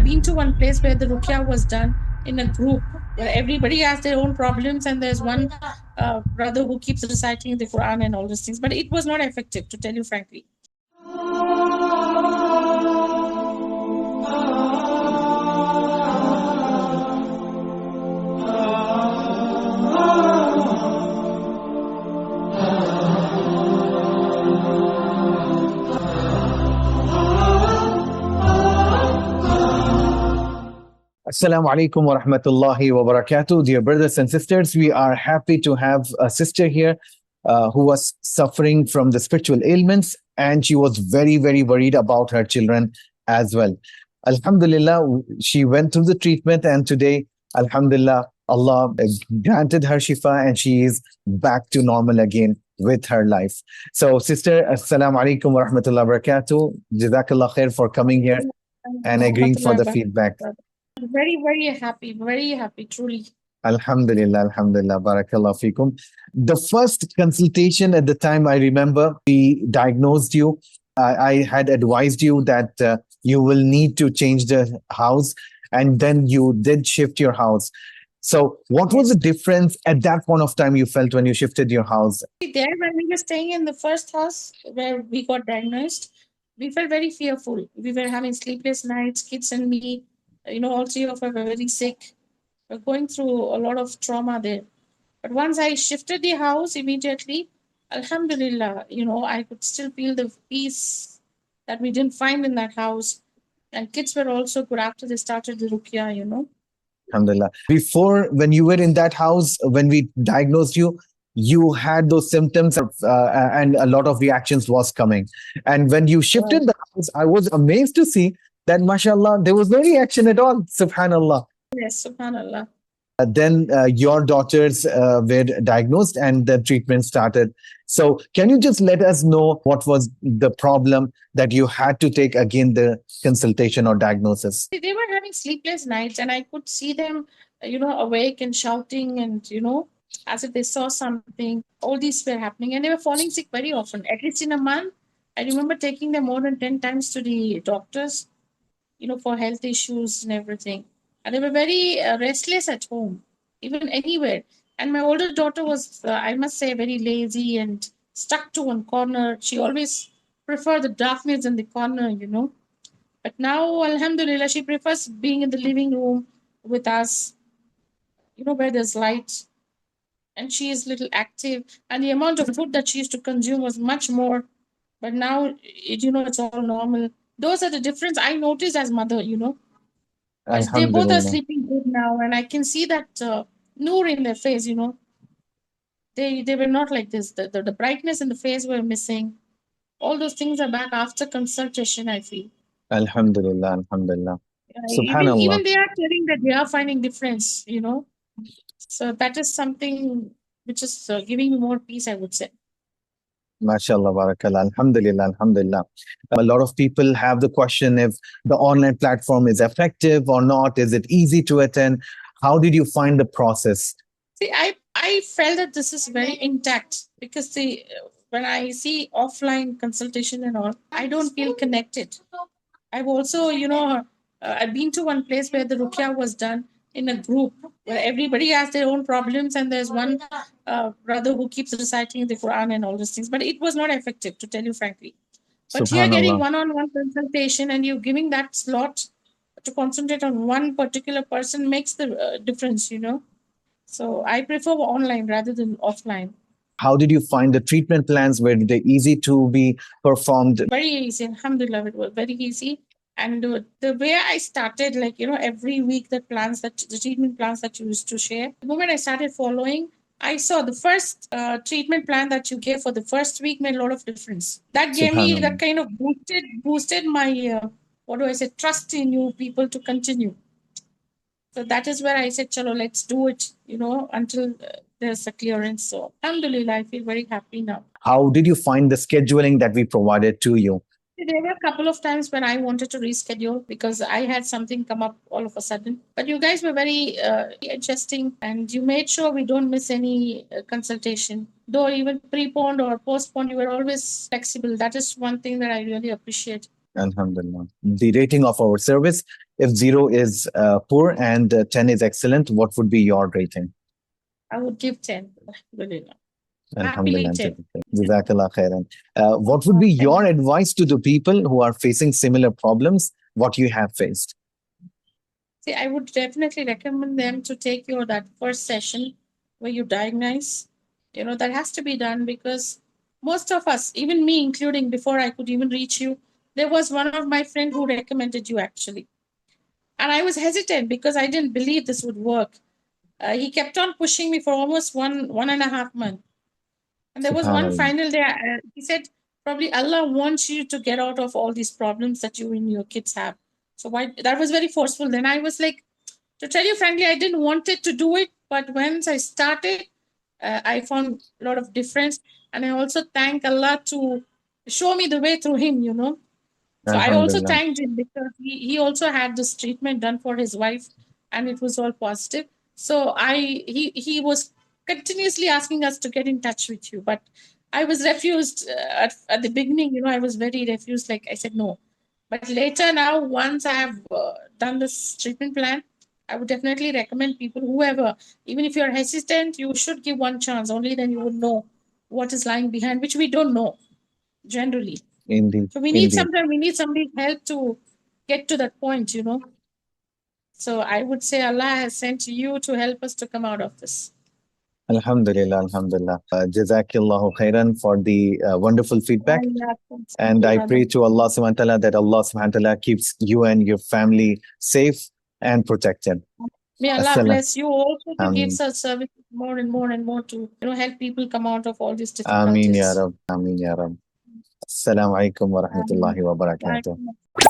been to one place where the Ruqyah was done in a group where everybody has their own problems, and there's one brother who keeps reciting the Quran and all those things. But it was not effective, to tell you frankly. Assalamu alaikum wa rahmatullahi wa barakatuh. Dear brothers and sisters, we are happy to have a sister here who was suffering from the spiritual ailments, and she was very, very worried about her children as well. Alhamdulillah, she went through the treatment, and today, Alhamdulillah, Allah granted her shifa and she is back to normal again with her life. So, sister, Assalamu alaikum wa rahmatullahi wa barakatuh. Jazakallah khair for coming here and agreeing for the feedback. Very, very happy, truly. Alhamdulillah, Alhamdulillah, Barakallah fikum. The first consultation at the time, I remember, we diagnosed you. I had advised you that you will need to change the house, and then you did shift your house. So what was the difference at that point of time you felt when you shifted your house? There, when we were staying in the first house where we got diagnosed, we felt very fearful. We were having sleepless nights, kids and me. All three of us were very sick. We're going through a lot of trauma there. But once I shifted the house immediately, Alhamdulillah, I could still feel the peace that we didn't find in that house. And kids were also good after they started the Ruqyah. Alhamdulillah. Before, when you were in that house, when we diagnosed you, you had those symptoms and a lot of reactions was coming. And when you shifted the house, I was amazed to see that, mashallah, there was no reaction at all. Subhanallah. Yes, subhanallah. Then your daughters were diagnosed and the treatment started. So can you just let us know what was the problem that you had to take again the consultation or diagnosis? They were having sleepless nights, and I could see them, awake and shouting and, as if they saw something. All these were happening, and they were falling sick very often. At least in a month, I remember taking them more than 10 times to the doctors, for health issues and everything. And they were very restless at home, even anywhere. And my older daughter was, I must say, very lazy and stuck to one corner. She always preferred the darkness in the corner. But now, Alhamdulillah, she prefers being in the living room with us, where there's light. And she is little active. And the amount of food that she used to consume was much more. But now, it's all normal. Those are the difference I noticed as mother, They both are sleeping good now, and I can see that noor in their face, They were not like this. The brightness in the face were missing. All those things are back after consultation, I feel. Alhamdulillah, Alhamdulillah. Even they are telling that they are finding difference, So that is something which is giving me more peace, I would say. MashaAllah, barakallah, Alhamdulillah, Alhamdulillah. A lot of people have the question if the online platform is effective or not. Is it easy to attend? How did you find the process? See, I felt that this is very intact because when I see offline consultation and all, I don't feel connected. I've also, I've been to one place where the Ruqyah was done in a group where everybody has their own problems, and there's one brother who keeps reciting the Quran and all those things. But it was not effective, to tell you frankly. But here, getting one-on-one consultation and you giving that slot to concentrate on one particular person makes the difference, So I prefer online rather than offline. How did you find the treatment plans? Were they easy to be performed? Very easy. Alhamdulillah, it was very easy. And the way I started, every week the treatment plans that you used to share, the moment I started following, I saw the first treatment plan that you gave for the first week made a lot of difference. That gave me that kind of boosted my, trust in you people to continue. So that is where I said, chalo, let's do it, until there's a clearance. So alhamdulillah, I feel very happy now. How did you find the scheduling that we provided to you? There were a couple of times when I wanted to reschedule because I had something come up all of a sudden. But you guys were very adjusting, and you made sure we don't miss any consultation. Though even preponed or postponed, you were always flexible. That is one thing that I really appreciate. Alhamdulillah. The rating of our service If 0 is poor and 10 is excellent, what would be your rating? I would give 10. Alhamdulillah. Happily Alhamdulillah. 10. Jazakallah khairan. What would be Oh, thank your you. advice to the people who are facing similar problems, what you have faced? See, I would definitely recommend them to take your that first session where you diagnose. That has to be done because most of us, even me including, before I could even reach you, there was one of my friend who recommended you actually. And I was hesitant because I didn't believe this would work. He kept on pushing me for almost 1.5 months. And there was one Subhanallah. final day, he said, probably Allah wants you to get out of all these problems that you and your kids have. So why that was very forceful. Then I was like, to tell you frankly, I didn't want it to do it, but once I started, I found a lot of difference, and I also thank Allah to show me the way through Him. So I also Alhamdulillah. thanked him because he also had this treatment done for his wife, and it was all positive. So he was continuously asking us to get in touch with you, but I was refused at the beginning. I was very refused. Like I said no, but later now once I have done this treatment plan, I would definitely recommend people, whoever, even if you're hesitant, you should give one chance. Only then you would know what is lying behind, which we don't know generally. Indeed. So we need Indeed. sometimes we need somebody's help to get to that point. So I would say Allah has sent you to help us to come out of this. Alhamdulillah. Alhamdulillah. Jazakillahu khairan for the wonderful feedback. Thank And you, I brother. pray to Allah subhanahu wa ta'ala that Allah subhanahu wa ta'ala keeps you and your family safe and protected. May Allah Assalam. bless you also to give Ameen. such services more and more and more to help people come out of all these Ameen ya difficulties. Rab. Ameen ya Rab. Assalamu alaikum wa rahmatullahi wa barakatuh. Bye.